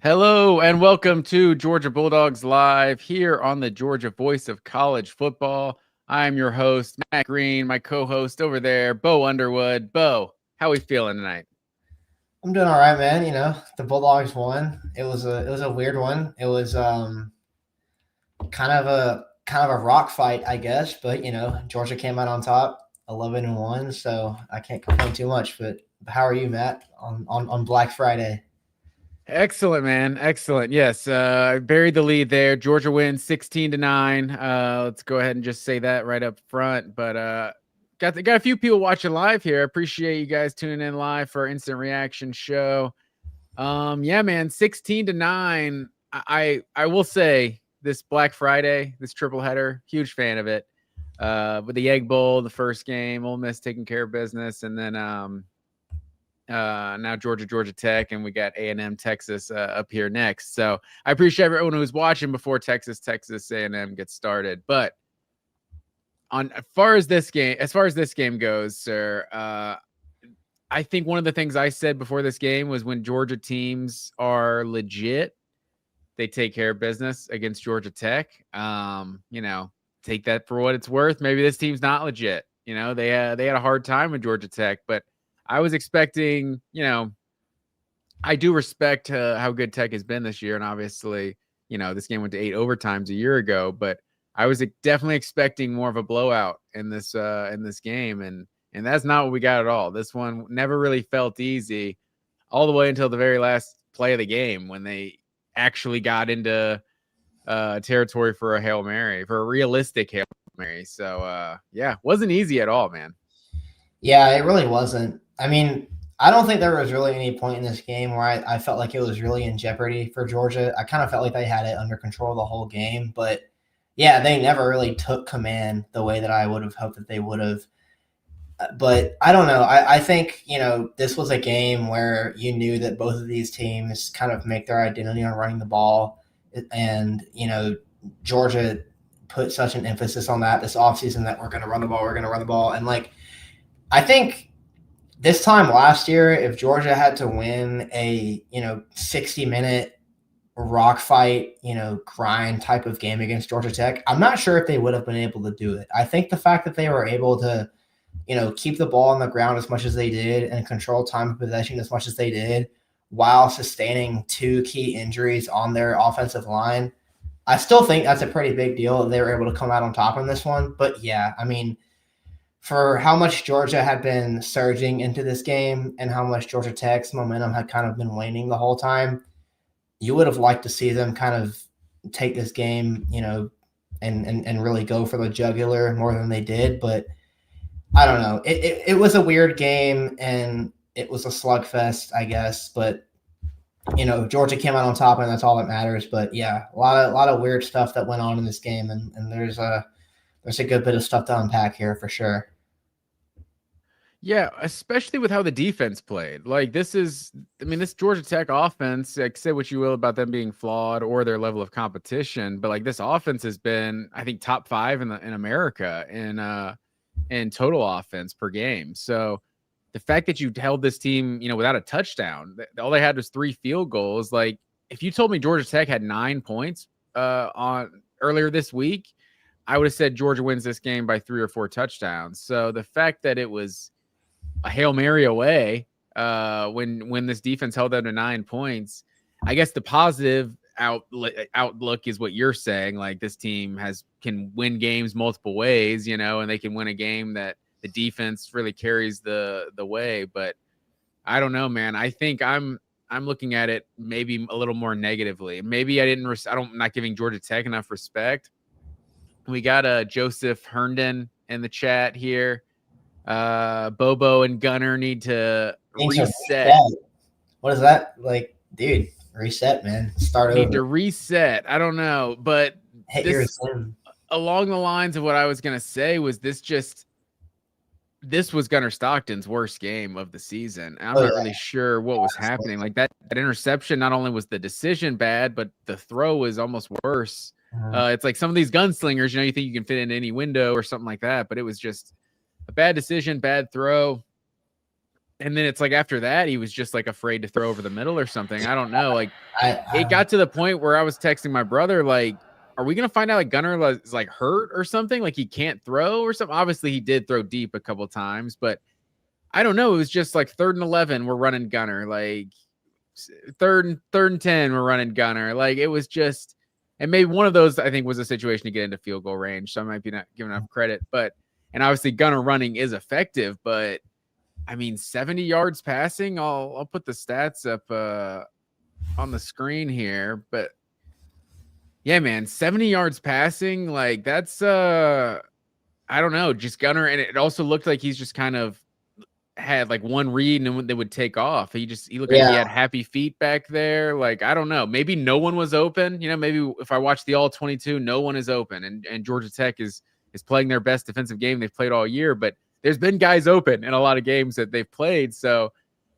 Hello and welcome to Georgia Bulldogs Live here on the Georgia Voice of College Football. I'm your host, Matt Green, my co-host over there, Bo Underwood. Bo, how we feeling tonight? I'm doing all right, man. The Bulldogs won. It was a weird one. It was kind of a rock fight, I guess. But Georgia came out on top, 11-1. So I can't complain too much. But how are you, Matt, on Black Friday? Excellent, man. Excellent. Yes, I buried the lead there. Georgia wins 16-9. Let's go ahead and just say that right up front. But got a few people watching live here. I appreciate you guys tuning in live for our instant reaction show. Yeah, man, 16-9. I will say this Black Friday, this triple header, huge fan of it. With the Egg Bowl, the first game, Ole Miss taking care of business, and then now Georgia Tech, and we got A&M Texas up here next. So I appreciate everyone who's watching before Texas A&M gets started. But as far as this game goes, sir, I think one of the things I said before this game was when Georgia teams are legit, they take care of business against Georgia Tech. Take that for what it's worth. Maybe this team's not legit. They had a hard time with Georgia Tech, but I was expecting, I do respect how good Tech has been this year. And obviously, this game went to 8 overtimes a year ago, but I was definitely expecting more of a blowout in this game. And that's not what we got at all. This one never really felt easy all the way until the very last play of the game when they actually got into territory for a realistic Hail Mary. So, wasn't easy at all, man. Yeah, it really wasn't. I mean, I don't think there was really any point in this game where I felt like it was really in jeopardy for Georgia. I kind of felt like they had it under control the whole game, but yeah, they never really took command the way that I would have hoped that they would have. But I don't know. I think, this was a game where you knew that both of these teams kind of make their identity on running the ball. And, Georgia put such an emphasis on that this offseason that we're going to run the ball. And, I think this time last year, if Georgia had to win a 60-minute rock fight, grind type of game against Georgia Tech, I'm not sure if they would have been able to do it. I think the fact that they were able to, keep the ball on the ground as much as they did and control time of possession as much as they did while sustaining 2 key injuries on their offensive line, I still think that's a pretty big deal that they were able to come out on top in this one. But yeah, I mean, for how much Georgia had been surging into this game and how much Georgia Tech's momentum had kind of been waning the whole time, you would have liked to see them kind of take this game, and really go for the jugular more than they did. But I don't know. It was a weird game, and it was a slugfest, I guess. But, Georgia came out on top, and that's all that matters. But, yeah, a lot of weird stuff that went on in this game, and there's a good bit of stuff to unpack here for sure. Yeah, especially with how the defense played. This Georgia Tech offense, say what you will about them being flawed or their level of competition, but this offense has been, I think, top 5 in America in total offense per game. So the fact that you held this team, without a touchdown, all they had was 3 field goals. If you told me Georgia Tech had 9 points on earlier this week, I would have said Georgia wins this game by 3 or 4 touchdowns. So the fact that it was a Hail Mary away when this defense held them to 9 points, I guess the positive outlook is what you're saying. This team can win games multiple ways, and they can win a game that the defense really carries the way. But I don't know, man. I think I'm looking at it maybe a little more negatively. Maybe I'm not giving Georgia Tech enough respect. We got Joseph Herndon in the chat here. Bobo and Gunner need to reset. What is that? Dude, reset, man. Start over. Need to reset. I don't know, but along the lines of what I was going to say was this was Gunner Stockton's worst game of the season. I'm not really sure what was happening. That interception, not only was the decision bad, but the throw was almost worse. It's like some of these gunslingers, you think you can fit in any window or something like that, but it was just a bad decision, bad throw. and then it's like after that, he was just like afraid to throw over the middle or something. I don't know. Like it I got to the point where I was texting my brother, like, are we gonna find out like Gunner is like hurt or something? Like he can't throw or something. Obviously, he did throw deep a couple times, but I don't know. It was just like 3rd and 11, we're running Gunner. Like third and 10, we're running Gunner. Like it was just, and maybe one of those I think was a situation to get into field goal range. So I might be not giving enough credit, but and obviously Gunner running is effective, but I mean 70 yards passing. I'll put the stats up on the screen here, but yeah, man, 70 yards passing, like that's I don't know, just Gunner, and it also looked like he's just kind of had like one read and they would take off. He looked like he yeah. had happy feet back there. Like, I don't know. Maybe no one was open. You know, maybe if I watch the all 22, no one is open. And Georgia Tech is playing their best defensive game they've played all year, but there's been guys open in a lot of games that they've played. So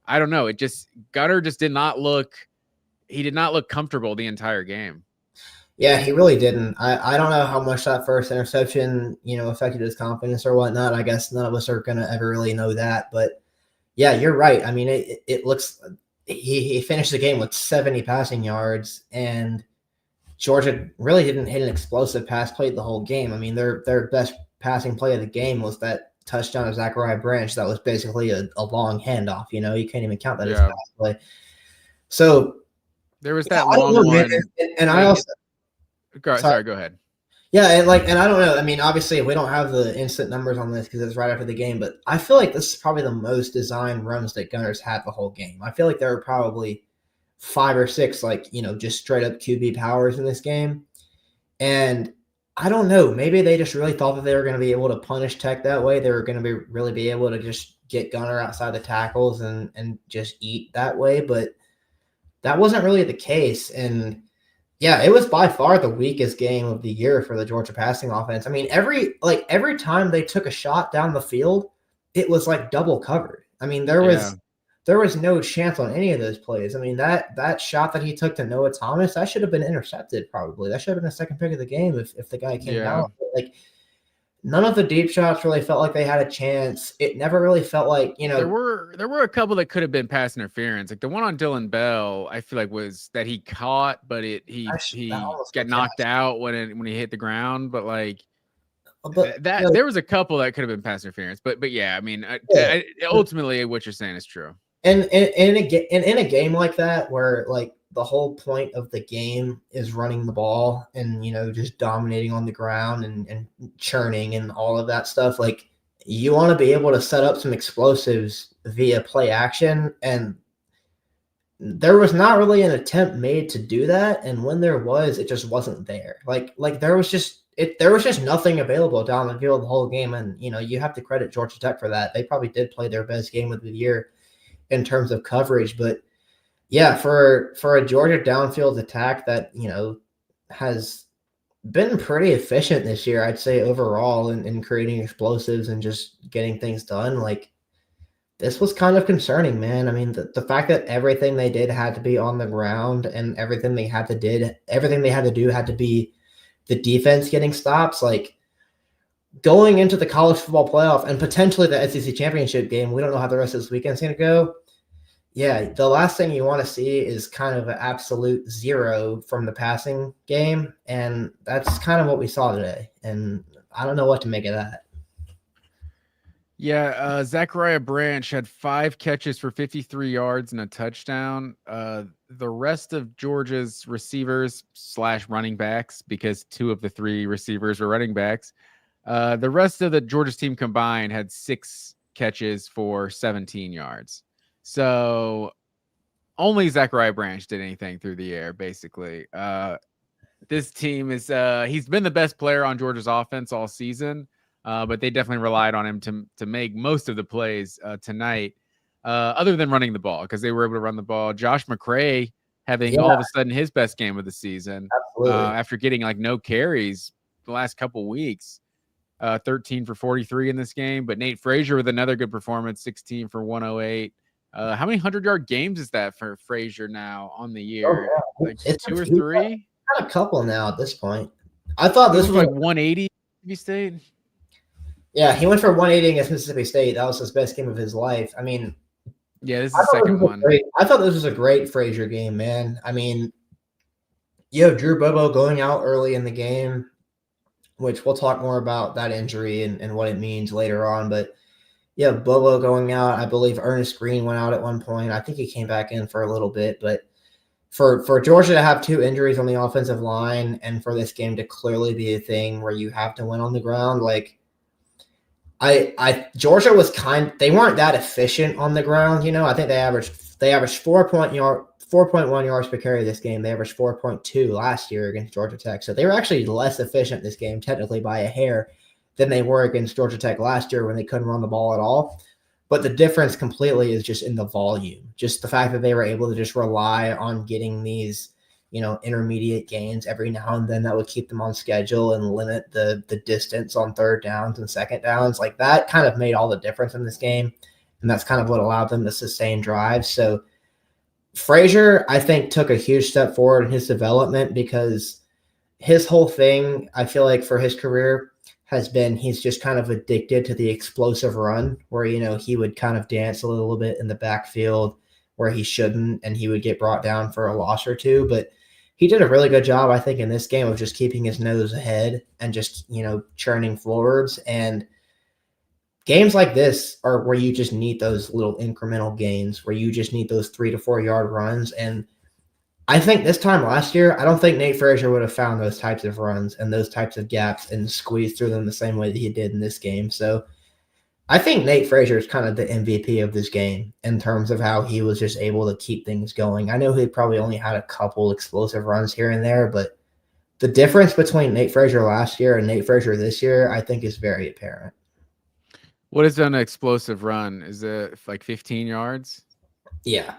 I don't know. Gunner just did not look comfortable the entire game. Yeah, he really didn't. I don't know how much that first interception, affected his confidence or whatnot. I guess none of us are going to ever really know that. But yeah, you're right. I mean, it looks he finished the game with 70 passing yards, and Georgia really didn't hit an explosive pass play the whole game. I mean, their best passing play of the game was that touchdown of Zachariah Branch. That was basically a long handoff. You can't even count that as a pass play. So there was that long one. And I also sorry, go ahead. Yeah, and I don't know. I mean, obviously, we don't have the instant numbers on this because it's right after the game, but I feel like this is probably the most designed runs that Gunners had the whole game. I feel like there were probably 5 or 6, just straight up QB powers in this game. And I don't know, maybe they just really thought that they were going to be able to punish Tech that way. They were going to really be able to just get Gunner outside the tackles and just eat that way, but that wasn't really the case. And yeah, it was by far the weakest game of the year for the Georgia passing offense. I mean, every time they took a shot down the field, it was like double covered. I mean, there was no chance on any of those plays. I mean, that shot that he took to Noah Thomas, that should have been intercepted probably. That should have been the second pick of the game if the guy came down. Like none of the deep shots really felt like they had a chance. It never really felt like, there were a couple that could have been pass interference. Like the one on Dylan Bell, I feel like was that he caught, but he got knocked out when he hit the ground. But like there was a couple that could have been pass interference. But yeah, I mean, ultimately, what you're saying is true. And in a game like that, where like the whole point of the game is running the ball and just dominating on the ground and churning and all of that stuff, like you want to be able to set up some explosives via play action, and there was not really an attempt made to do that. And when there was, it just wasn't there. Like there was just nothing available down the field the whole game, and you have to credit Georgia Tech for that. They probably did play their best game of the year in terms of coverage. But yeah, for a Georgia downfield attack that, has been pretty efficient this year, I'd say overall in creating explosives and just getting things done, like this was kind of concerning, man. I mean, the fact that everything they did had to be on the ground and everything they had to do had to be the defense getting stops, like going into the college football playoff and potentially the SEC championship game, we don't know how the rest of this weekend's going to go. Yeah, the last thing you want to see is kind of an absolute zero from the passing game, and that's kind of what we saw today. And I don't know what to make of that. Yeah, Zachariah Branch had 5 catches for 53 yards and a touchdown. The rest of Georgia's receivers / running backs, because 2 of the 3 receivers were running backs, the rest of the Georgia's team combined had 6 catches for 17 yards. So only Zachariah Branch did anything through the air, basically. This team is he's been the best player on Georgia's offense all season, but they definitely relied on him to make most of the plays tonight, other than running the ball, because they were able to run the ball. Josh McCray having all of a sudden his best game of the season after getting like no carries the last couple weeks. 13 for 43 in this game, but Nate Frazier with another good performance, 16 for 108. How many 100-yard games is that for Frazier now on the year? Like it's 2 or 3? Got a couple now at this point. I thought this was like 180 Mississippi State. Yeah, he went for 180 against Mississippi State. That was his best game of his life. I mean, Yeah, this is the second one. I thought this was a great Frazier game, man. I mean, you have Drew Bobo going out early in the game, which we'll talk more about that injury and what it means later on. But yeah, Bobo going out. I believe Ernest Green went out at one point. I think he came back in for a little bit. But for Georgia to have 2 injuries on the offensive line and for this game to clearly be a thing where you have to win on the ground, like Georgia was they weren't that efficient on the ground. You know, I think they averaged 4.1 yards per carry this game. They averaged 4.2 last year against Georgia Tech. So they were actually less efficient this game, technically by a hair, than they were against Georgia Tech last year when they couldn't run the ball at all. But the difference completely is just in the volume. Just the fact that they were able to just rely on getting these, intermediate gains every now and then that would keep them on schedule and limit the distance on third downs and second downs. Like that kind of made all the difference in this game. And that's kind of what allowed them to sustain drives. So Frazier, I think, took a huge step forward in his development because his whole thing, I feel like for his career, has been he's just kind of addicted to the explosive run where, he would kind of dance a little bit in the backfield where he shouldn't, and he would get brought down for a loss or two. But he did a really good job, I think, in this game of just keeping his nose ahead and just, churning forwards. And games like this are where you just need those little incremental gains, where you just need those 3 to 4 yard runs. And I think this time last year, I don't think Nate Frazier would have found those types of runs and those types of gaps and squeezed through them the same way that he did in this game. So I think Nate Frazier is kind of the MVP of this game in terms of how he was just able to keep things going. I know he probably only had a couple explosive runs here and there, but the difference between Nate Frazier last year and Nate Frazier this year, I think, is very apparent. What is an explosive run? Is it like 15 yards? Yeah.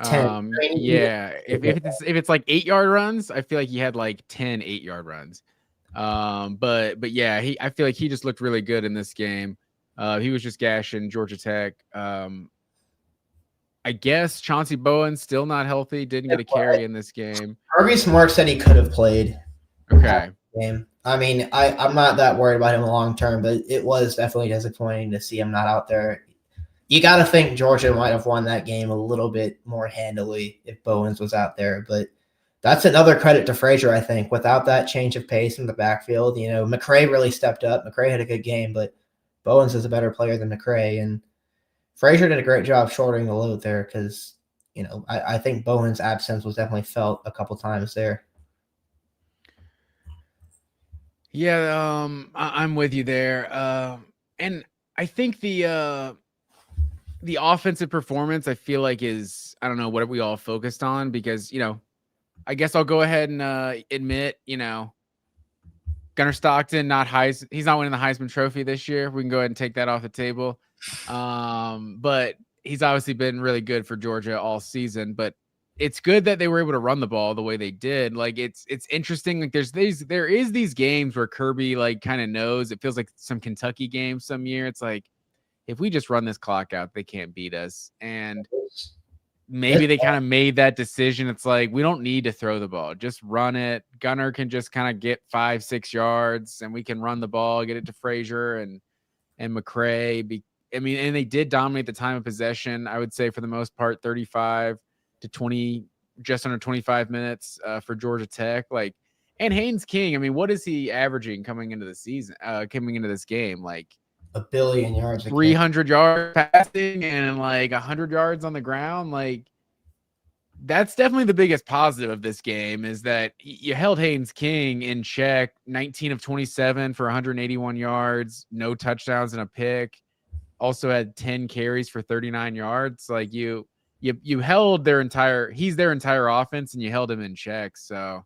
10. Yeah. If it's like 8-yard runs, I feel like he had like 10 8-yard runs. But yeah, I feel like he just looked really good in this game. He was just gashing Georgia Tech. I guess Chauncey Bowen still not healthy, didn't get a carry in this game. Kirby Smart said he could have played. Okay. Game. I mean, I'm not that worried about him long term, but it was definitely disappointing to see him not out there. You got to think Georgia might have won that game a little bit more handily if Bowens was out there. But that's another credit to Frazier, I think. Without that change of pace in the backfield, McCray really stepped up. McCray had a good game, but Bowens is a better player than McCray. And Frazier did a great job shortening the load there because, I think Bowens' absence was definitely felt a couple times there. Yeah, I'm with you there. And I think the offensive performance, I feel like is, I don't know, what we all focused on because, I guess I'll go ahead and admit, Gunnar Stockton, he's not winning the Heisman Trophy this year. We can go ahead and take that off the table. But he's obviously been really good for Georgia all season, but it's good that they were able to run the ball the way they did. Like it's interesting. Like there is these games where Kirby like kind of knows. It feels like some Kentucky games some year. It's like, if we just run this clock out, they can't beat us. And maybe they kind of made that decision. It's like, we don't need to throw the ball. Just run it. Gunnar can just kind of get 5-6 yards and we can run the ball, get it to Frazier and McCray. And they did dominate the time of possession. I would say for the most part, 35 to 20, just under 25 minutes for Georgia Tech. And Haynes King, what is he averaging coming into the season, coming into this game? Like, 1 billion yards, 300 yards passing and like 100 yards on the ground. Like, that's definitely the biggest positive of this game is that you held Haynes King in check, 19 of 27 for 181 yards, no touchdowns and a pick. Also had 10 carries for 39 yards. Like you held he's their entire offense and you held him in check. So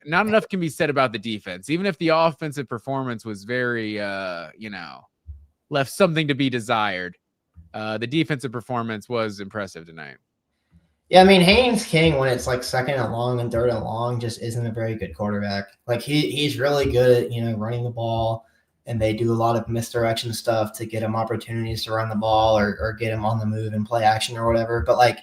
not enough can be said about the defense, even if the offensive performance was very, left something to be desired. The defensive performance was impressive tonight. Yeah, Haynes King, when it's like second and long and third and long, just isn't a very good quarterback. Like he's really good at, running the ball, and they do a lot of misdirection stuff to get him opportunities to run the ball or get him on the move and play action or whatever. But like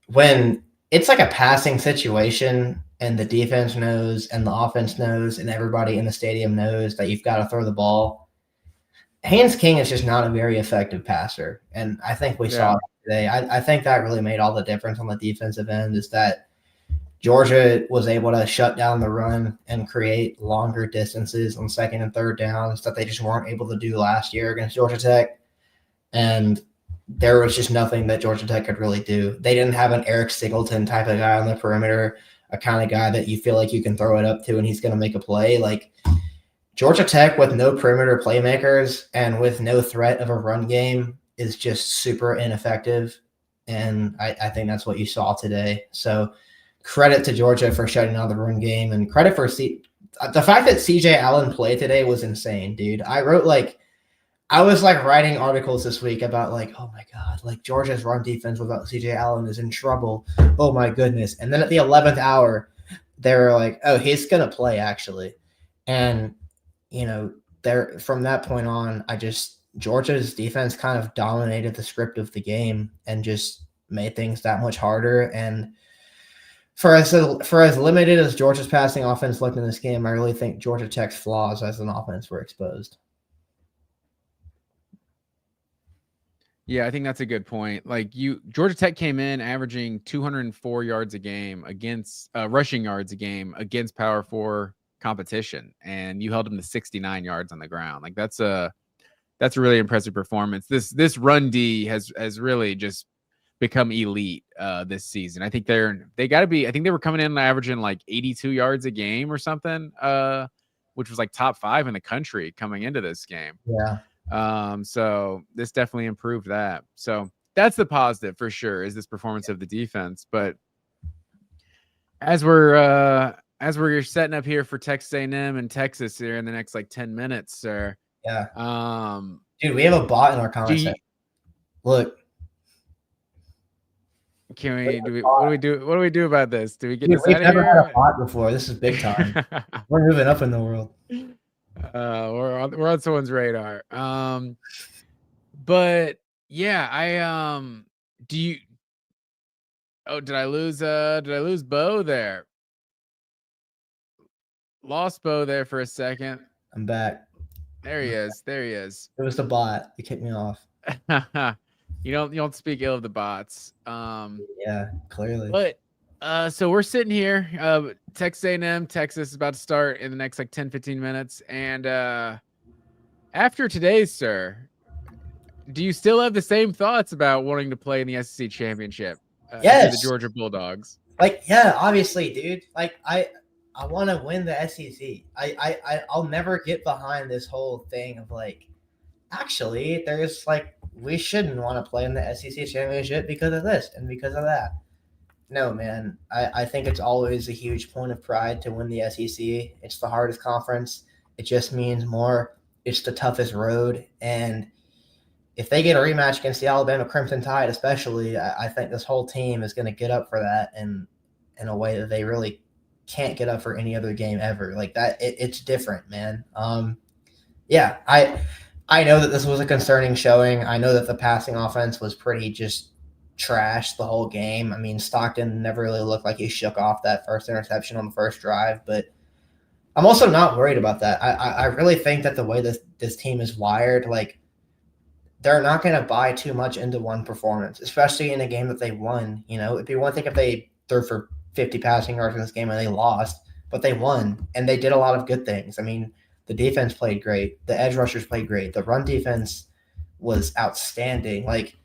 when it's like a passing situation and the defense knows and the offense knows and everybody in the stadium knows that you've got to throw the ball, Haynes King is just not a very effective passer, and I think we saw Yeah. it today. I think that really made all the difference on the defensive end. Is that Georgia was able to shut down the run and create longer distances on second and third downs that they just weren't able to do last year against Georgia Tech. And there was just nothing that Georgia Tech could really do. They didn't have an Eric Singleton type of guy on the perimeter, a kind of guy that you feel like you can throw it up to and he's going to make a play. Like Georgia Tech with no perimeter playmakers and with no threat of a run game is just super ineffective. And I think that's what you saw today. So credit to Georgia for shutting down the run game, and credit for the fact that CJ Allen played today was insane, dude. I was like writing articles this week about like, oh my God, like Georgia's run defense without CJ Allen is in trouble. Oh my goodness. And then at the 11th hour, they were like, oh, he's going to play actually. And, there from that point on, Georgia's defense kind of dominated the script of the game and just made things that much harder. And for as limited as Georgia's passing offense looked in this game, I really think Georgia Tech's flaws as an offense were exposed. Yeah, I think that's a good point. Like Georgia Tech came in averaging 204 yards a game against rushing yards a game against Power 4 competition, and you held them to 69 yards on the ground. Like that's a really impressive performance. This run D has really just become elite this season. I think they got to be. I think they were coming in averaging like 82 yards a game or something, which was like top 5 in the country coming into this game. Yeah. So this definitely improved that. So that's the positive for sure, is this performance of the defense. But as we're setting up here for Texas A&M and Texas here in the next like 10 minutes, sir. Yeah. Dude, we have a bot in our comment section. Look. What do we do about this? Do we get this we've out of here? Never had a bot before. This is big time. We're moving up in the world. We're on someone's radar. But yeah, did I lose Bo there? Lost Bo there for a second. I'm back. There he is. It was the bot. He kicked me off. You don't speak ill of the bots. Yeah, clearly. But so we're sitting here, Texas A&M, Texas is about to start in the next like 10-15 minutes. And after today's, sir, do you still have the same thoughts about wanting to play in the SEC championship? Yes. The Georgia Bulldogs. Like, yeah, obviously, dude. Like, I want to win the SEC. I'll never get behind this whole thing of like, actually, there's like, we shouldn't want to play in the SEC championship because of this and because of that. No, man. I think it's always a huge point of pride to win the SEC. It's the hardest conference. It just means more. It's the toughest road. And if they get a rematch against the Alabama Crimson Tide, especially, I think this whole team is going to get up for that in a way that they really can't get up for any other game ever. Like that, it's different, man. Yeah, I know that this was a concerning showing. I know that the passing offense was pretty just trash the whole game. I mean, Stockton never really looked like he shook off that first interception on the first drive, but I'm also not worried about that. I really think that the way this team is wired, like, they're not going to buy too much into one performance, especially in a game that they won. It'd be one thing if they threw for 50 passing yards in this game and they lost, but they won, and they did a lot of good things. I mean, the defense played great. The edge rushers played great. The run defense was outstanding. Like,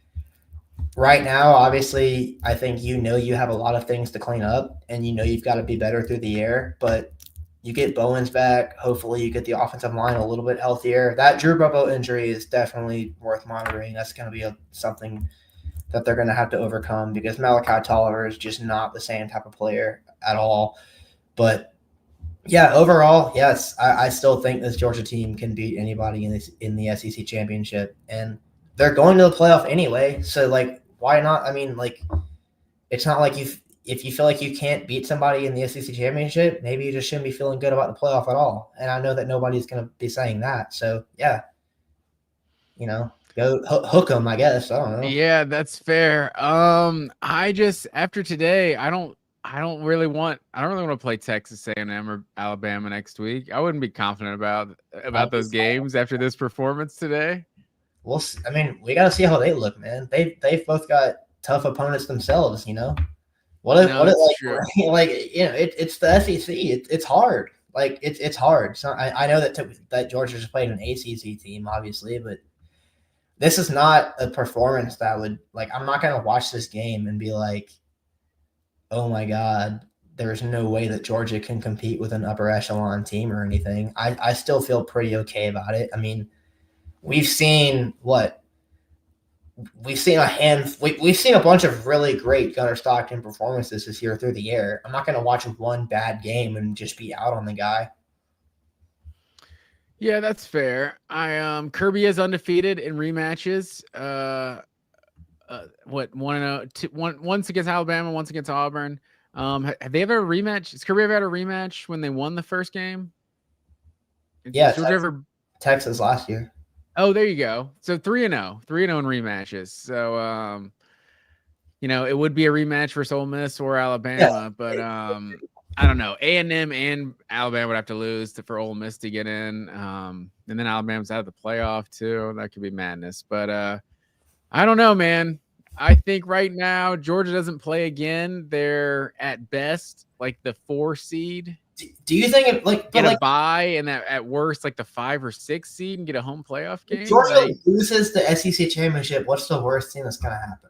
right now, obviously, I think you have a lot of things to clean up, and you've got to be better through the air, but you get Bowens back. Hopefully you get the offensive line a little bit healthier. That Drew Bobo injury is definitely worth monitoring. That's going to be something that they're going to have to overcome because Malachi Tolliver is just not the same type of player at all. But, yeah, overall, yes, I still think this Georgia team can beat anybody in the SEC championship. And they're going to the playoff anyway. So, like, why not? I mean, like, it's not like if you feel like you can't beat somebody in the SEC championship, maybe you just shouldn't be feeling good about the playoff at all. And I know that nobody's going to be saying that. So, yeah, go hook them, I guess. I don't know. Yeah, that's fair. I just, after today, I don't I don't really want to play Texas A&M or Alabama next week. I wouldn't be confident about those games after this performance today. I mean, we got to see how they look, man. They've both got tough opponents themselves, you know. No, that's Like true. like it's the SEC. It's hard. Like it's hard. So I know that Georgia just played an ACC team, obviously, but this is not a performance that would like. I'm not gonna watch this game and be like, oh my god, there's no way that Georgia can compete with an upper echelon team or anything. I still feel pretty okay about it. I mean, we've seen what we've seen a bunch of really great Gunnar Stockton performances this year through the air. I'm not going to watch one bad game and just be out on the guy. Yeah, that's fair. Kirby is undefeated in rematches. What 1-0, once against Alabama, once against Auburn. Have they ever rematch? Has Kirby ever had a rematch when they won the first game? Yeah, Georgia ever? Texas last year. Oh, there you go. So 3-0 in rematches. So it would be a rematch versus Ole Miss or Alabama, but I don't know. A&M and Alabama would have to lose for Ole Miss to get in, and then Alabama's out of the playoff too. That could be madness, but I don't know, man. I think right now Georgia doesn't play again. They're at best like the 4 seed. Do you think it get a bye, and that at worst like the 5 or 6 seed and get a home playoff game? If Georgia loses the SEC championship, what's the worst thing that's going to happen?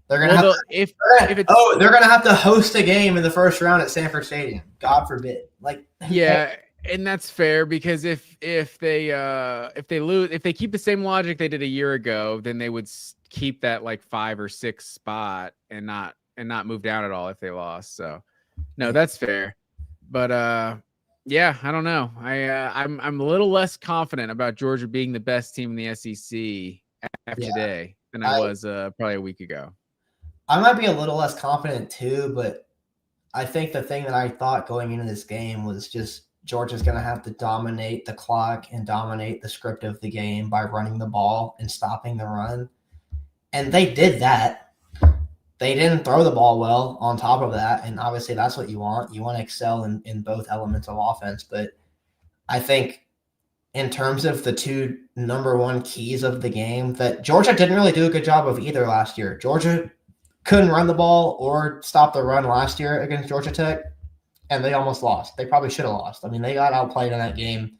They're going to have they're going to have to host a game in the first round at Sanford Stadium. God forbid. Yeah, and that's fair because if they lose, if they keep the same logic they did a year ago, then they would keep that like 5 or 6 spot and not move down at all if they lost. So no, that's fair. But yeah, I don't know. I'm a little less confident about Georgia being the best team in the SEC after today than I was probably a week ago. I might be a little less confident too, but I think the thing that I thought going into this game was just Georgia's going to have to dominate the clock and dominate the script of the game by running the ball and stopping the run. And they did that. They didn't throw the ball well on top of that. And obviously that's what you want. You want to excel in both elements of offense. But I think in terms of the 2 number 1 keys of the game that Georgia didn't really do a good job of either last year. Georgia couldn't run the ball or stop the run last year against Georgia Tech, and they almost lost. They probably should have lost. I mean, they got outplayed in that game,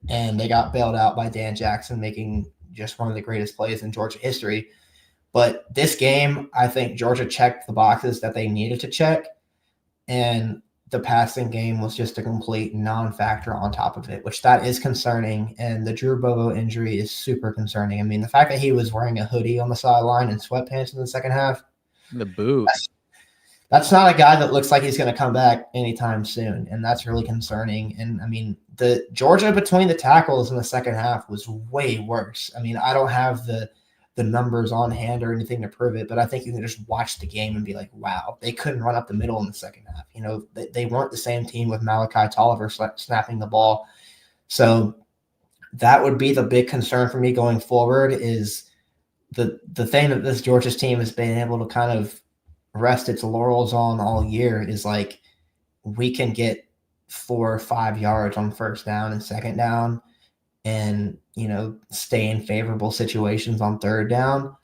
and they got bailed out by Dan Jackson making just one of the greatest plays in Georgia history. But this game, I think Georgia checked the boxes that they needed to check, and the passing game was just a complete non-factor on top of it, which that is concerning. And the Drew Bobo injury is super concerning. I mean, the fact that he was wearing a hoodie on the sideline and sweatpants in the second half, the boot. That's not a guy that looks like he's going to come back anytime soon, and that's really concerning. And, I mean, the Georgia between the tackles in the second half was way worse. I mean, I don't have the numbers on hand or anything to prove it, but I think you can just watch the game and be like, wow, they couldn't run up the middle in the second half. You know, they weren't the same team with Malachi Tolliver snapping the ball. So that would be the big concern for me going forward is the thing that this Georgia's team has been able to kind of rest its laurels on all year is like we can get 4 or 5 yards on first down and second down and, stay in favorable situations on third down.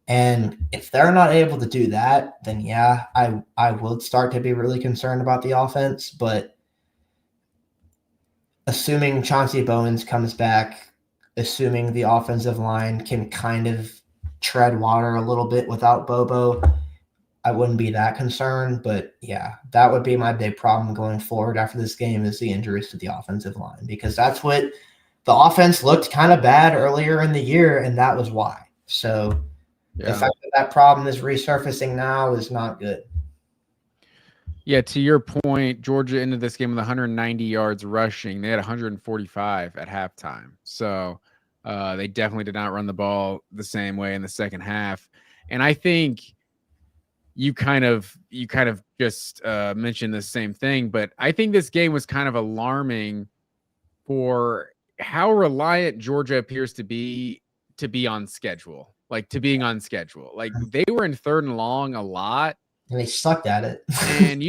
And if they're not able to do that, then yeah, I would start to be really concerned about the offense. But assuming Chauncey Bowens comes back, assuming the offensive line can kind of tread water a little bit without Bobo, I wouldn't be that concerned. But yeah, that would be my big problem going forward after this game is the injuries to the offensive line, because that's what the offense looked kind of bad earlier in the year, and that was why. So the fact that problem is resurfacing now is not good. Yeah, to your point, Georgia ended this game with 190 yards rushing. They had 145 at halftime. So they definitely did not run the ball the same way in the second half. And I think you kind of just mentioned the same thing, but I think this game was kind of alarming for how reliant Georgia appears to be on schedule, like to being on schedule. Like they were in 3rd and long a lot. and they sucked at it. And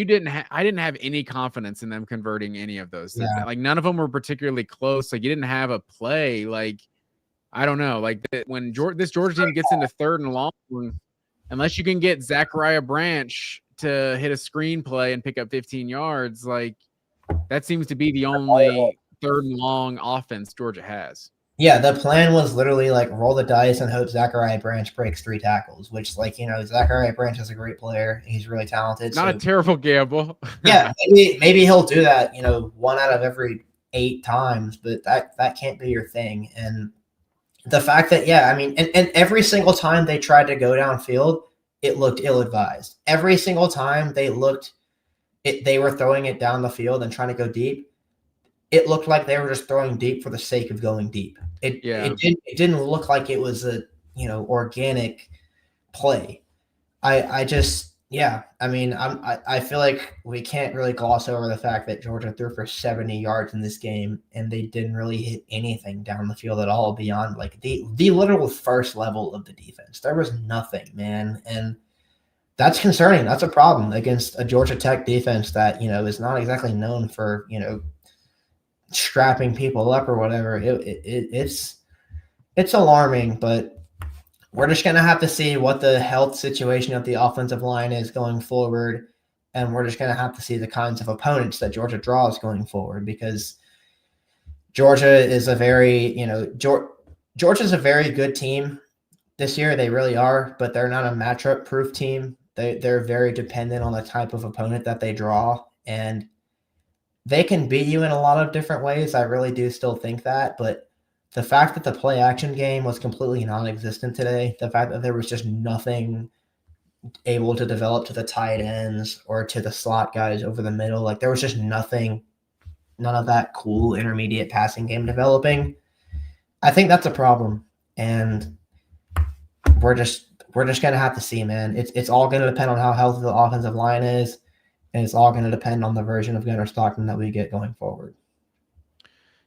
I didn't have any confidence in them converting any of those. Yeah. Like none of them were particularly close. Like you didn't have a play. Like I don't know. Like when this Georgia team gets into 3rd and long, unless you can get Zachariah Branch to hit a screenplay and pick up 15 yards, like that seems to be the only 3rd and long offense Georgia has. Yeah, the plan was literally like roll the dice and hope Zachariah Branch breaks 3 tackles, which, like, Zachariah Branch is a great player. He's really talented. Not a terrible gamble. Yeah, maybe he'll do that, 1 out of every 8 times, but that can't be your thing. And the fact that, and every single time they tried to go downfield, it looked ill-advised. Every single time they were throwing it down the field and trying to go deep, it looked like they were just throwing deep for the sake of going deep. It didn't look like it was a organic play. I feel like we can't really gloss over the fact that Georgia threw for 70 yards in this game, and they didn't really hit anything down the field at all beyond like the literal first level of the defense. There was nothing, man, and that's concerning. That's a problem against a Georgia Tech defense that is not exactly known for strapping people up or whatever. It's alarming, but we're just going to have to see what the health situation of the offensive line is going forward, and we're just going to have to see the kinds of opponents that Georgia draws going forward, because Georgia is a very, Georgia's a very good team this year. They really are, but they're not a matchup-proof team. They're very dependent on the type of opponent that they draw, and they can beat you in a lot of different ways. I really do still think that, but the fact that the play action game was completely non-existent today, the fact that there was just nothing able to develop to the tight ends or to the slot guys over the middle, like there was just nothing, none of that cool intermediate passing game developing. I think that's a problem, and we're just going to have to see, man. It's all going to depend on how healthy the offensive line is, and it's all going to depend on the version of Gunnar Stockton that we get going forward.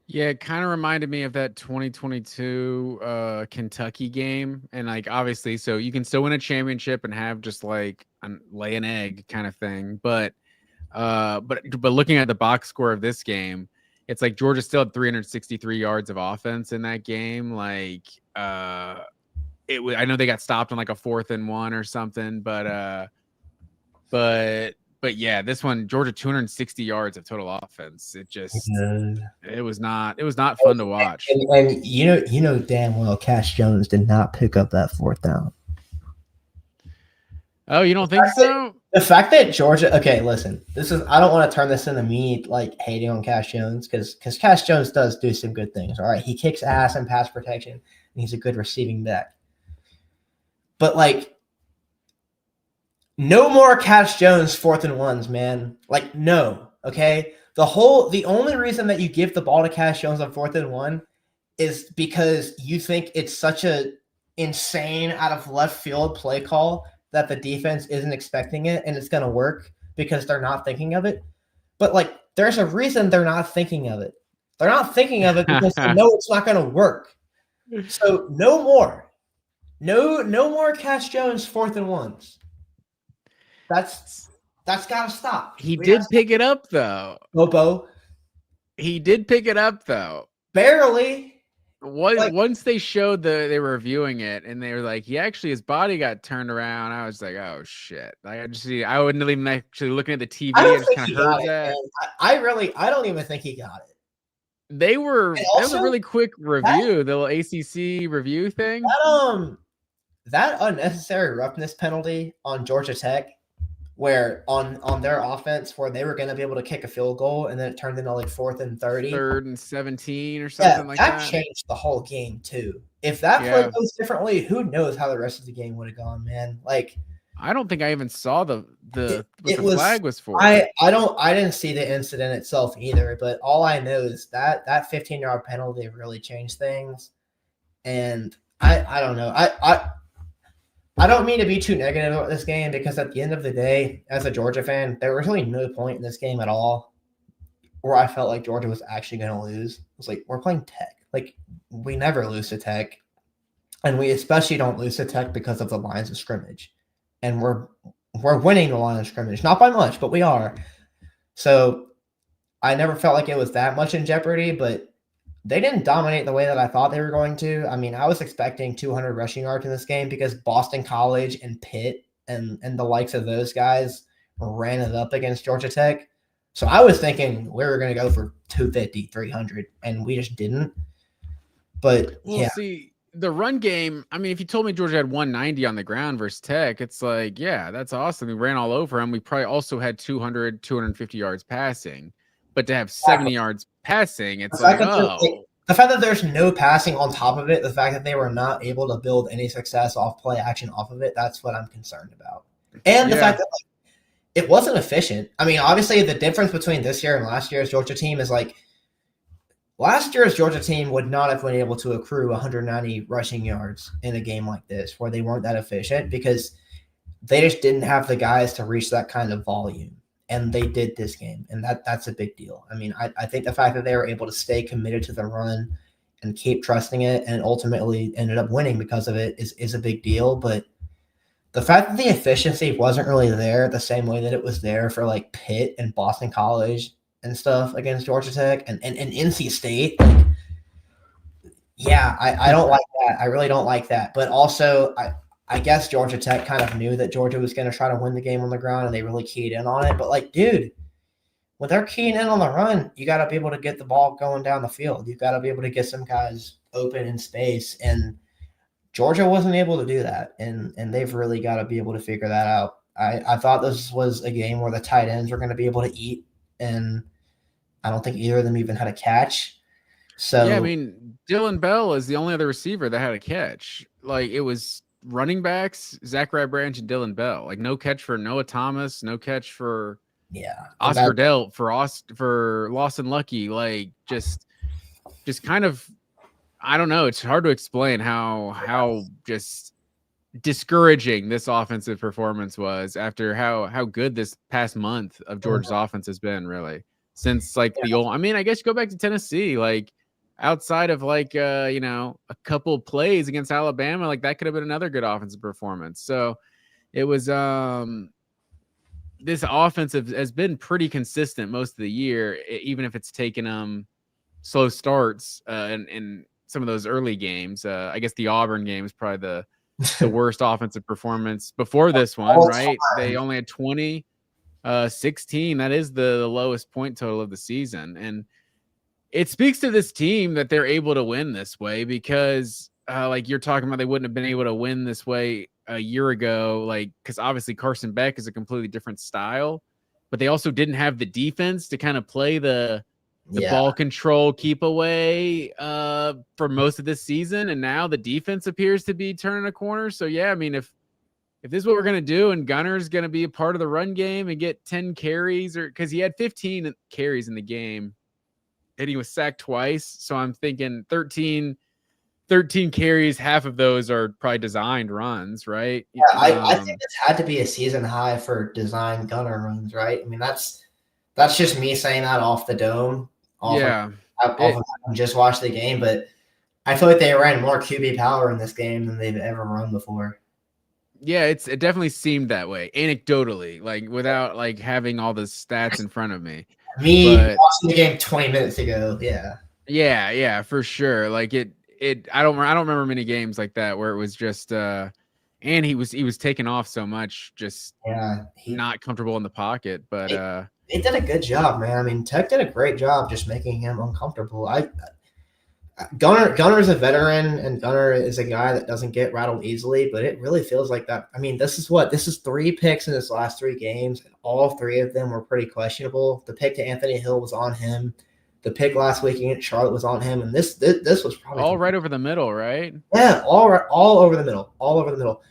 Yeah, it kind of reminded me of that 2022 Kentucky game. And like obviously, so you can still win a championship and have just like lay an egg kind of thing. But looking at the box score of this game, it's like Georgia still had 363 yards of offense in that game. Like I know they got stopped on like a 4th and 1 or something, but yeah, this one, Georgia 260 yards of total offense. It was not fun to watch. And you know damn well Cash Jones did not pick up that 4th down. Oh, you don't think so? The fact that Georgia, okay, listen, I don't want to turn this into me like hating on Cash Jones, because Cash Jones does do some good things. All right, he kicks ass in pass protection, and he's a good receiving back. But like, no more Cash Jones 4th and 1s, man. Like, no. Okay. The only reason that you give the ball to Cash Jones on 4th and 1 is because you think it's such a insane out of left field play call that the defense isn't expecting it and it's going to work because they're not thinking of it. But like, there's a reason they're not thinking of it. They're not thinking of it because they know it's not going to work. So no more. No more Cash Jones 4th and 1s. That's got to stop. He did pick it up, though. Bobo. He did pick it up, though. Barely. Once they showed they were reviewing it, and they were like, his body got turned around. I was like, oh shit! Like I wouldn't even actually looking at the TV. I just kind of heard that. I don't even think he got it. That was a really quick review, the little ACC review thing. That unnecessary roughness penalty on Georgia Tech, where on their offense, where they were going to be able to kick a field goal, and then it turned into like 4th and 30, 3rd and 17 or something like that. That changed the whole game too. If that play goes differently, who knows how the rest of the game would have gone, man. Like, I don't think I even saw the flag was for. I didn't see the incident itself either, but all I know is that 15-yard penalty really changed things, and I don't know. I don't mean to be too negative about this game, because at the end of the day, as a Georgia fan, there was really no point in this game at all where I felt like Georgia was actually going to lose. It was like, we're playing Tech. Like, we never lose to Tech, and we especially don't lose to Tech because of the lines of scrimmage. And we're we're winning the line of scrimmage, not by much, but we are. So I never felt like it was that much in jeopardy, but they didn't dominate the way that I thought they were going to. I mean, I was expecting 200 rushing yards in this game because Boston College and Pitt and the likes of those guys ran it up against Georgia Tech. So I was thinking we were going to go for 250, 300, and we just didn't. But Well, yeah, see, the run game, I mean, if you told me Georgia had 190 on the ground versus Tech, it's like, yeah, that's awesome. We ran all over them. We probably also had 200, 250 yards passing. But to have 70 yards passing, it's like, oh. the fact that there's no passing on top of it, the fact that they were not able to build any success off play action off of it, that's what I'm concerned about. And the fact that it wasn't efficient. I mean, obviously, the difference between this year and last year's Georgia team is like last year's Georgia team would not have been able to accrue 190 rushing yards in a game like this where they weren't that efficient because they just didn't have the guys to reach that kind of volume. And they did this game, and that's a big deal. I mean, I think the fact that they were able to stay committed to the run and keep trusting it and ultimately ended up winning because of it is a big deal. But the fact that the efficiency wasn't really there the same way that it was there for like Pitt and Boston College and stuff against Georgia Tech and NC State, like, yeah, I don't like that. I really don't like that. But also, I guess Georgia Tech kind of knew that Georgia was going to try to win the game on the ground, and they really keyed in on it. But, like, dude, when they're keying in on the run, you got to be able to get the ball going down the field. You've got to be able to get some guys open in space. And Georgia wasn't able to do that, and they've really got to be able to figure that out. I thought this was a game where the tight ends were going to be able to eat, and I don't think either of them even had a catch. So yeah, I mean, Dylan Bell is the only other receiver that had a catch. Like, it was running backs, Zachariah Branch and Dylan Bell. Like, no catch for Noah Thomas, no catch for Oscar Delt, for Lawson Lucky. Like, just kind of, I don't know. It's hard to explain how just discouraging this offensive performance was after how good this past month of Georgia's offense has been, really. Since like the old, I mean, I guess you go back to Tennessee, like outside of like a couple plays against Alabama, like that could have been another good offensive performance. So it was this offensive has been pretty consistent most of the year, even if it's taken slow starts in some of those early games. I guess the Auburn game is probably the worst offensive performance before this one, right? They only had 20. 16, that is the lowest point total of the season. And it speaks to this team that they're able to win this way because like you're talking about, they wouldn't have been able to win this way a year ago, like because obviously Carson Beck is a completely different style, but they also didn't have the defense to kind of play the ball control, keep away for most of this season. And now the defense appears to be turning a corner. So yeah, I mean, if this is what we're going to do and Gunner's going to be a part of the run game and get 10 carries, or because he had 15 carries in the game and he was sacked twice. So I'm thinking 13 carries, half of those are probably designed runs, right? Yeah, I think it's had to be a season high for designed Gunner runs, right? I mean, that's just me saying that off the dome. I just watched the game, but I feel like they ran more QB power in this game than they've ever run before. Yeah, it definitely seemed that way, anecdotally, like without like having all the stats in front of me. Watching the game 20 minutes ago, yeah, for sure. Like I don't remember many games like that where it was just and he was taking off so much, just not comfortable in the pocket. But they did a good job, man. I mean, Tech did a great job just making him uncomfortable. Gunner is a veteran, and Gunner is a guy that doesn't get rattled easily, but it really feels like that. I mean, this is 3 picks in his last 3 games, and all 3 of them were pretty questionable. The pick to Anthony Hill was on him. The pick last week against Charlotte was on him, and this was probably all right over the middle, right? Yeah, all over the middle.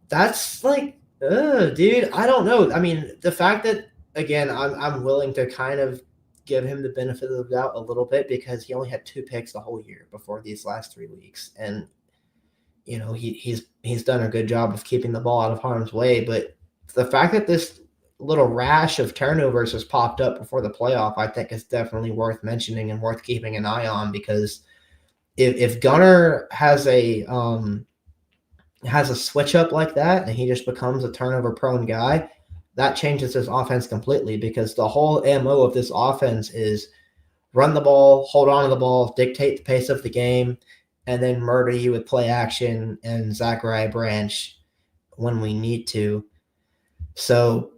That's like, dude, I don't know. I mean, the fact that, again, I'm willing to kind of give him the benefit of the doubt a little bit because he only had 2 picks the whole year before these last 3 weeks. And, he's done a good job of keeping the ball out of harm's way. But the fact that this little rash of turnovers has popped up before the playoff, I think is definitely worth mentioning and worth keeping an eye on, because if Gunner has a has a switch up like that and he just becomes a turnover prone guy, that changes his offense completely because the whole MO of this offense is run the ball, hold on to the ball, dictate the pace of the game, and then murder you with play action and Zachariah Branch when we need to. So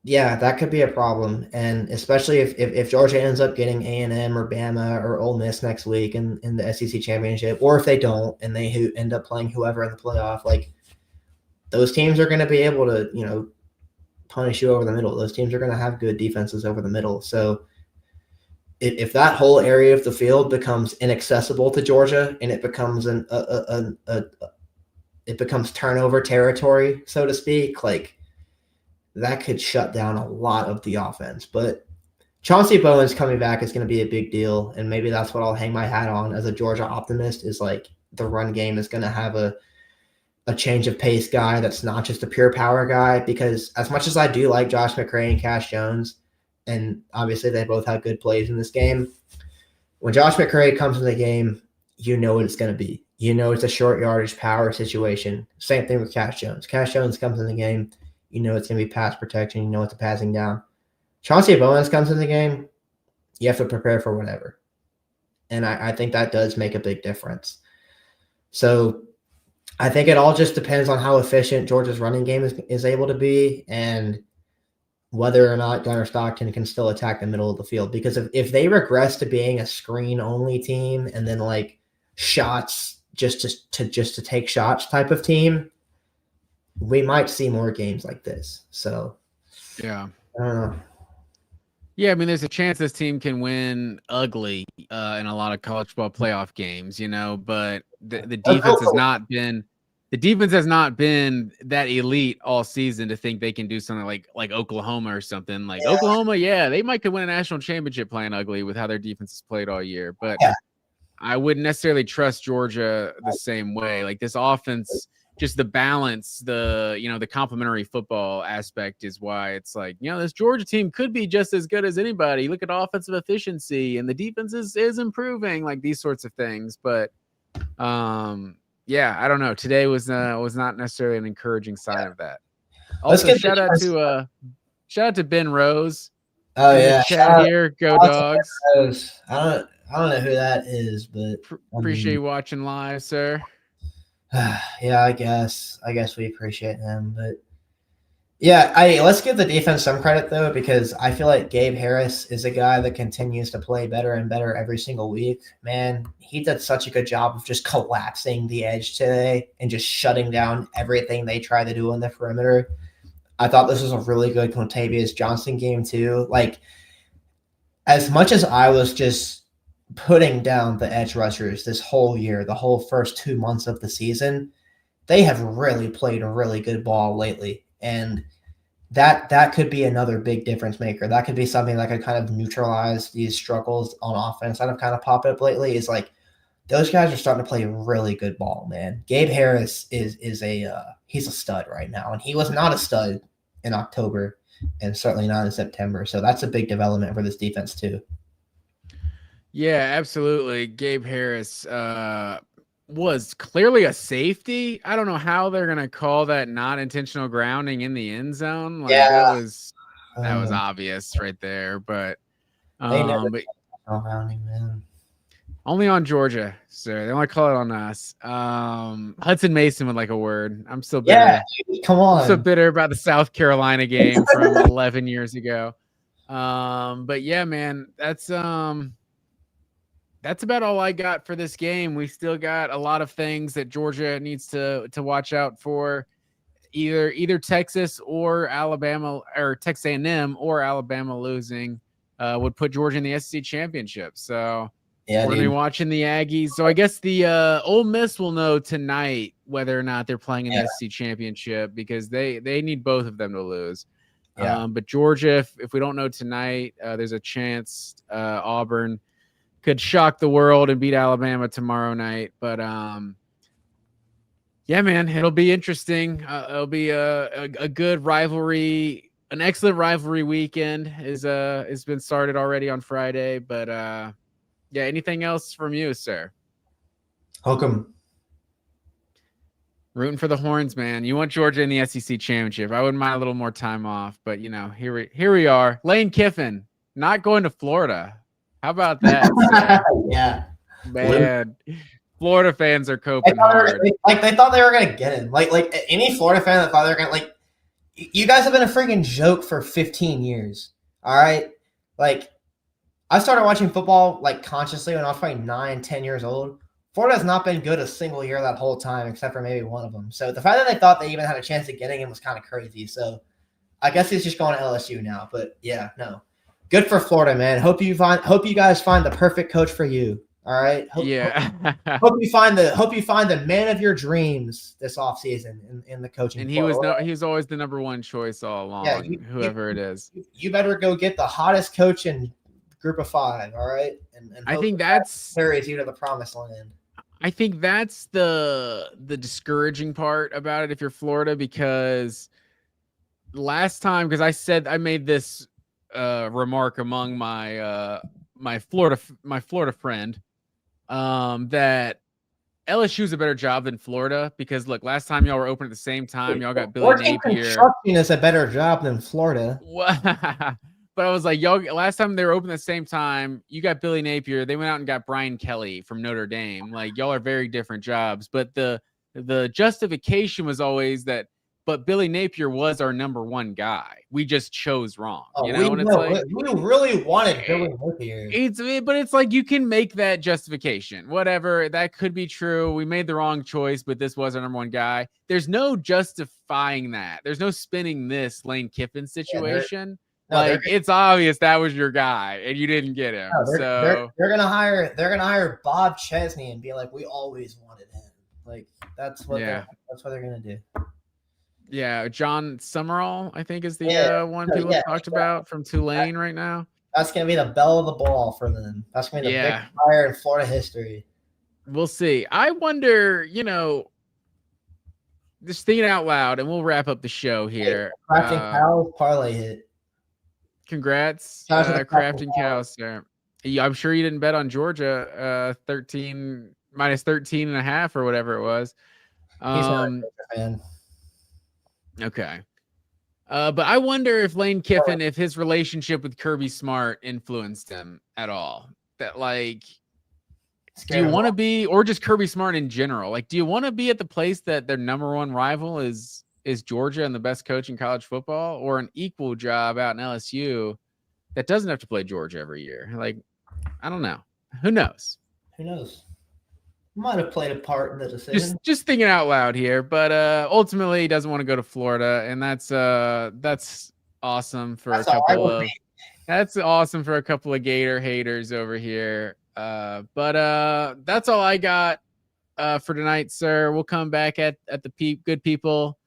yeah, that could be a problem, and especially if Georgia ends up getting A&M or Bama or Ole Miss next week in the SEC championship, or if they don't and they end up playing whoever in the playoff, like those teams are going to be able to punish you over the middle. Those teams are going to have good defenses over the middle. So if that whole area of the field becomes inaccessible to Georgia and it becomes it becomes turnover territory, so to speak, like that could shut down a lot of the offense. But Chauncey Bowen's coming back is going to be a big deal, and maybe that's what I'll hang my hat on as a Georgia optimist. Is like the run game is going to have a change of pace guy that's not just a pure power guy. Because as much as I do like Josh McCray and Cash Jones, and obviously they both have good plays in this game, when Josh McCray comes in the game, you know what it's going to be. You know it's a short yardage power situation. Same thing with Cash Jones. Cash Jones comes in the game, you know it's going to be pass protection. You know it's a passing down. Chauncey Bowens comes in the game, you have to prepare for whatever. And I think that does make a big difference. So I think it all just depends on how efficient Georgia's running game is able to be and whether or not Gunnar Stockton can still attack the middle of the field. Because if they regress to being a screen-only team and then like shots just to take shots type of team, we might see more games like this. So Yeah. I don't know. Yeah, I mean, there's a chance this team can win ugly in a lot of college football playoff games, but the defense has not been that elite all season to think they can do something like Oklahoma or something. Like Oklahoma, yeah, they might could win a national championship playing ugly with how their defense has played all year, but I wouldn't necessarily trust Georgia the same way. Like this offense, just the balance, the complementary football aspect is why it's like, this Georgia team could be just as good as anybody. Look at offensive efficiency and the defense is improving, like these sorts of things. But yeah, I don't know. Today was not necessarily an encouraging sign of that. Also, shout out to Ben Rose. Oh In yeah, the chat here, go Dogs. I don't know who that is, but Appreciate you watching live, sir. Yeah, I guess we appreciate him, but yeah, let's give the defense some credit though, because I feel like Gabe Harris is a guy that continues to play better and better every single week. Man, he did such a good job of just collapsing the edge today and just shutting down everything they try to do on the perimeter. I thought this was a really good Contavious Johnson game too. Like, as much as I was just putting down the edge rushers this whole year, the whole first 2 months of the season, they have really played a really good ball lately. And that could be another big difference maker. That could be something that could kind of neutralize these struggles on offense that have kind of popped up lately. Is like those guys are starting to play really good ball, man. Gabe Harris is he's a stud right now, and he was not a stud in October, and certainly not in September. So that's a big development for this defense too. Yeah, absolutely. Gabe Harris was clearly a safety. I don't know how they're gonna call that not intentional grounding in the end zone. Like that was obvious right there. But they never grounding, man. Only on Georgia, sir. They only call it on us. Hudson Mason would like a word. I'm still bitter. Yeah, come on. I'm so bitter about the South Carolina game from 11 years ago. But yeah, man, that's about all I got for this game. We still got a lot of things that Georgia needs to watch out for. Either Texas or Alabama, or Texas A&M or Alabama losing would put Georgia in the SEC championship. So we're going to be watching the Aggies. So I guess the Ole Miss will know tonight whether or not they're playing in the SEC championship, because they need both of them to lose. But Georgia, if we don't know tonight, there's a chance Auburn could shock the world and beat Alabama tomorrow night. But yeah, man, it'll be interesting. It'll be a good rivalry, an excellent rivalry weekend has been started already on Friday. But yeah, anything else from you, sir? Hook 'em. Rooting for the Horns, man. You want Georgia in the SEC championship. I wouldn't mind a little more time off, but here we are. Lane Kiffin not going to Florida. How about that, sir? Yeah, Man, Florida fans are coping hard. They thought they were gonna get him. Like any Florida fan that thought they were gonna like. You guys have been a freaking joke for 15 years. All right, like I started watching football like consciously when I was probably 9, 10 years old. Florida has not been good a single year that whole time, except for maybe one of them. So the fact that they thought they even had a chance of getting him was kind of crazy. So I guess he's just going to LSU now. But yeah, no, good for Florida, man. Hope you guys find the perfect coach for you. All right. Hope you find the man of your dreams this offseason in the coaching. And he's always the number one choice all along. Yeah, whoever it is. You better go get the hottest coach in Group of 5. All right. And I think that carries you to the promised land. I think that's the discouraging part about it if you're Florida, because last time, because I made this remark among my my Florida friend that LSU's a better job than Florida, because look, last time y'all were open at the same time, y'all got Billy Napier. Construction is a better job than Florida. But I was like, y'all, last time they were open at the same time, you got Billy Napier. They went out and got Brian Kelly from Notre Dame. Like, y'all are very different jobs. But the justification was always that, but Billy Napier was our number one guy. We just chose wrong. We really wanted Billy Napier. But it's like, you can make that justification. Whatever, that could be true. We made the wrong choice, but this was our number one guy. There's no justifying that. There's no spinning this Lane Kiffin situation. It's obvious that was your guy and you didn't get him. They're gonna hire Bob Chesney and be like, we always wanted him. Like that's what they're gonna do. Yeah, John Summerall, I think, is the one people talked about from Tulane right now. That's gonna be the belle of the ball for them. That's gonna be the big hire in Florida history. We'll see. I wonder, just thinking out loud, and we'll wrap up the show here. Crafting Cows parlay hit. Congrats, Crafting Cows, sir. I'm sure you didn't bet on Georgia, 13 minus 13.5 or whatever it was. Okay. But I wonder if Lane Kiffin, if his relationship with Kirby Smart influenced him at all. That, like, do you want to be, or just Kirby Smart in general? Like, do you want to be at the place that their number one rival is Georgia and the best coach in college football, or an equal job out in LSU that doesn't have to play Georgia every year? Like, I don't know. Who knows? Might have played a part in the decision. Just thinking out loud here, but ultimately he doesn't want to go to Florida, and that's awesome for a couple of Gator haters over here. But that's all I got for tonight, sir. We'll come back at the good people.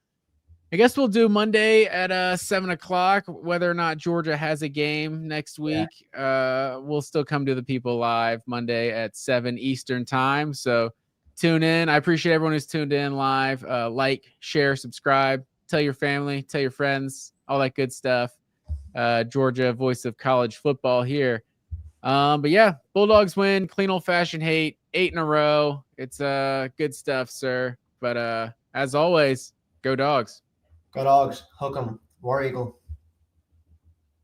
I guess we'll do Monday at 7:00, whether or not Georgia has a game next week. We'll still come to the people live Monday at 7 Eastern time. So tune in. I appreciate everyone who's tuned in live. Like, share, subscribe, tell your family, tell your friends, all that good stuff. Georgia, voice of college football here. But yeah, Bulldogs win, clean old fashioned hate, 8 in a row. It's good stuff, sir. But as always, go Dogs. Go Dogs. Hook 'em. War Eagle.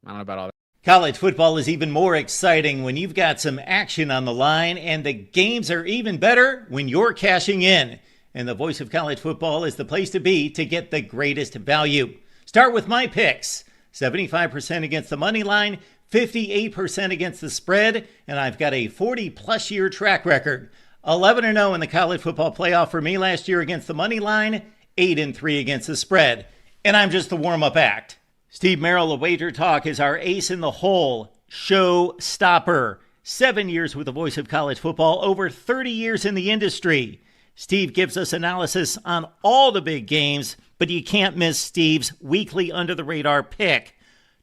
I don't know about all that. College football is even more exciting when you've got some action on the line, and the games are even better when you're cashing in. And the voice of college football is the place to be to get the greatest value. Start with my picks. 75% against the money line, 58% against the spread, and I've got a 40-plus year track record. 11-0 in the college football playoff for me last year against the money line, 8-3 against the spread. And I'm just the warm-up act. Steve Merrill of Wager Talk is our ace in the hole, show stopper. 7 years with the voice of college football, over 30 years in the industry. Steve gives us analysis on all the big games, but you can't miss Steve's weekly under-the-radar pick.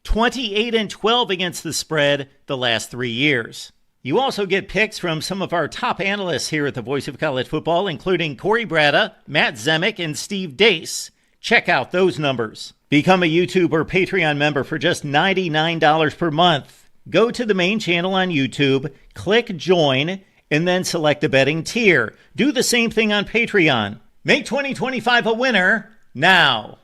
28-12 against the spread the last 3 years. You also get picks from some of our top analysts here at the Voice of College Football, including Corey Bratta, Matt Zemek, and Steve Dace. Check out those numbers. Become a YouTube or Patreon member for just $99 per month. Go to the main channel on YouTube, click join, and then select the betting tier. Do the same thing on Patreon. Make 2025 a winner now.